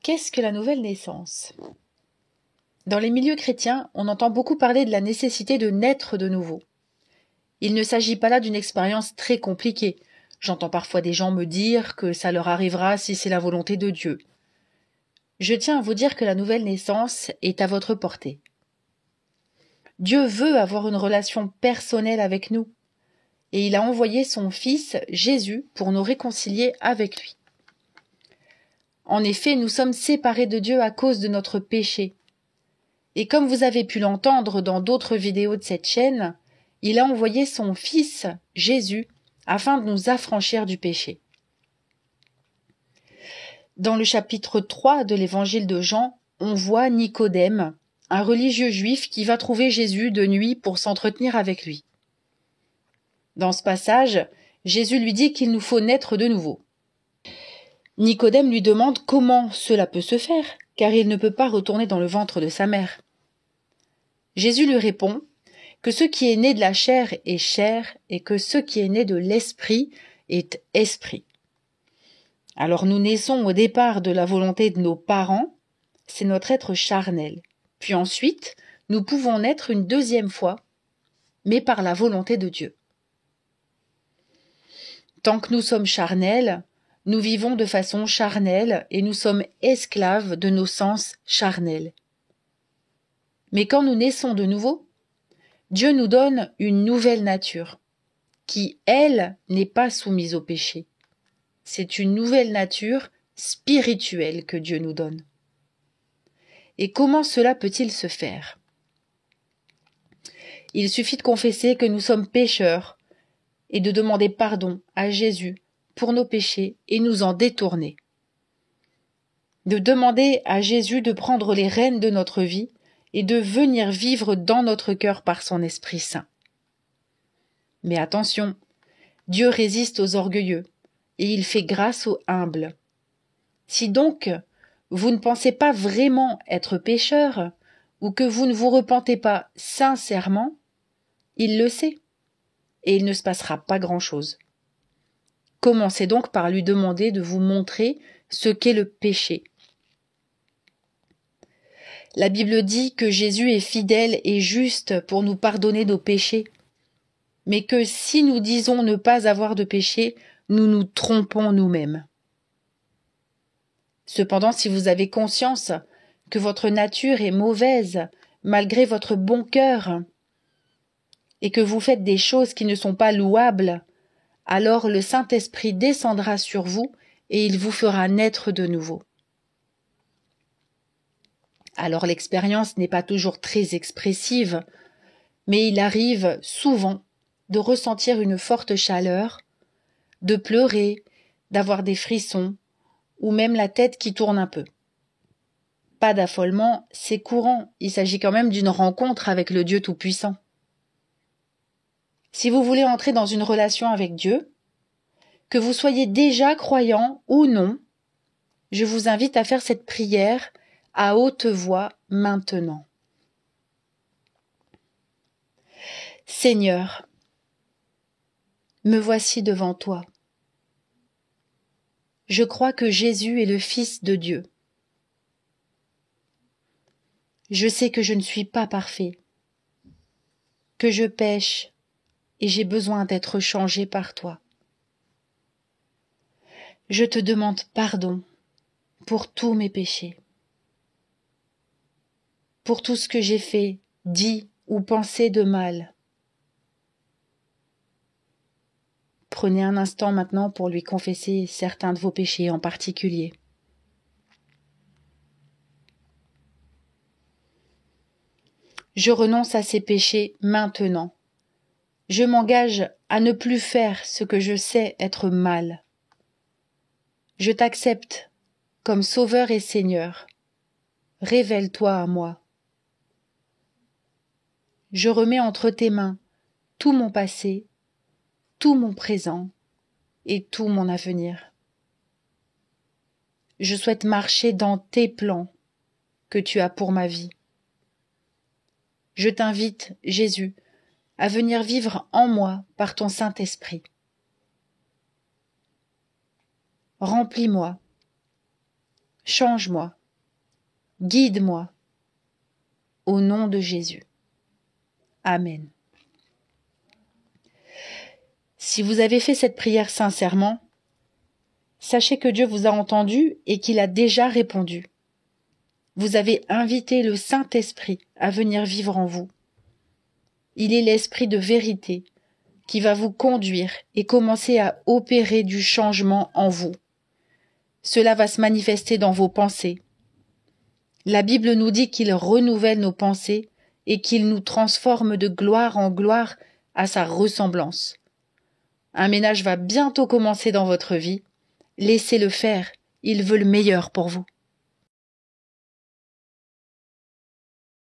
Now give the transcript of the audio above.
Qu'est-ce que la nouvelle naissance? Dans les milieux chrétiens, on entend beaucoup parler de la nécessité de naître de nouveau. Il ne s'agit pas là d'une expérience très compliquée. J'entends parfois des gens me dire que ça leur arrivera si c'est la volonté de Dieu. Je tiens à vous dire que la nouvelle naissance est à votre portée. Dieu veut avoir une relation personnelle avec nous, et il a envoyé son Fils, Jésus, pour nous réconcilier avec lui. En effet, nous sommes séparés de Dieu à cause de notre péché. Et comme vous avez pu l'entendre dans d'autres vidéos de cette chaîne, il a envoyé son Fils, Jésus, afin de nous affranchir du péché. Dans le chapitre 3 de l'évangile de Jean, on voit Nicodème, un religieux juif qui va trouver Jésus de nuit pour s'entretenir avec lui. Dans ce passage, Jésus lui dit qu'il nous faut naître de nouveau. Nicodème lui demande comment cela peut se faire, car il ne peut pas retourner dans le ventre de sa mère. Jésus lui répond que ce qui est né de la chair est chair et que ce qui est né de l'esprit est esprit. Alors nous naissons au départ de la volonté de nos parents, c'est notre être charnel. Puis ensuite, nous pouvons naître une deuxième fois, mais par la volonté de Dieu. Tant que nous sommes charnels, nous vivons de façon charnelle et nous sommes esclaves de nos sens charnels. Mais quand nous naissons de nouveau, Dieu nous donne une nouvelle nature, qui, elle, n'est pas soumise au péché. C'est une nouvelle nature spirituelle que Dieu nous donne. Et comment cela peut-il se faire? Il suffit de confesser que nous sommes pécheurs et de demander pardon à Jésus pour nos péchés et nous en détourner. De demander à Jésus de prendre les rênes de notre vie et de venir vivre dans notre cœur par son Esprit Saint. Mais attention, Dieu résiste aux orgueilleux et il fait grâce aux humbles. Si donc vous ne pensez pas vraiment être pécheur ou que vous ne vous repentez pas sincèrement, il le sait et il ne se passera pas grand-chose. Commencez donc par lui demander de vous montrer ce qu'est le péché. La Bible dit que Jésus est fidèle et juste pour nous pardonner nos péchés, mais que si nous disons ne pas avoir de péché, nous nous trompons nous-mêmes. Cependant, si vous avez conscience que votre nature est mauvaise, malgré votre bon cœur, et que vous faites des choses qui ne sont pas louables, alors le Saint-Esprit descendra sur vous et il vous fera naître de nouveau. Alors l'expérience n'est pas toujours très expressive, mais il arrive souvent de ressentir une forte chaleur, de pleurer, d'avoir des frissons, ou même la tête qui tourne un peu. Pas d'affolement, c'est courant, il s'agit quand même d'une rencontre avec le Dieu Tout-Puissant. Si vous voulez entrer dans une relation avec Dieu, que vous soyez déjà croyant ou non, je vous invite à faire cette prière à haute voix maintenant. Seigneur, me voici devant toi. Je crois que Jésus est le Fils de Dieu. Je sais que je ne suis pas parfait, que je pêche et j'ai besoin d'être changé par toi. Je te demande pardon pour tous mes péchés, pour tout ce que j'ai fait, dit ou pensé de mal. Prenez un instant maintenant pour lui confesser certains de vos péchés en particulier. Je renonce à ces péchés maintenant. Je m'engage à ne plus faire ce que je sais être mal. Je t'accepte comme Sauveur et Seigneur. Révèle-toi à moi. Je remets entre tes mains tout mon passé, tout mon présent et tout mon avenir. Je souhaite marcher dans tes plans que tu as pour ma vie. Je t'invite, Jésus, à venir vivre en moi par ton Saint-Esprit. Remplis-moi, change-moi, Guide-moi. Au nom de Jésus. Amen. Si vous avez fait cette prière sincèrement, sachez que Dieu vous a entendu et qu'il a déjà répondu. Vous avez invité le Saint-Esprit à venir vivre en vous. Il est l'Esprit de vérité qui va vous conduire et commencer à opérer du changement en vous. Cela va se manifester dans vos pensées. La Bible nous dit qu'il renouvelle nos pensées et qu'il nous transforme de gloire en gloire à sa ressemblance. Un ménage va bientôt commencer dans votre vie. Laissez-le faire, il veut le meilleur pour vous.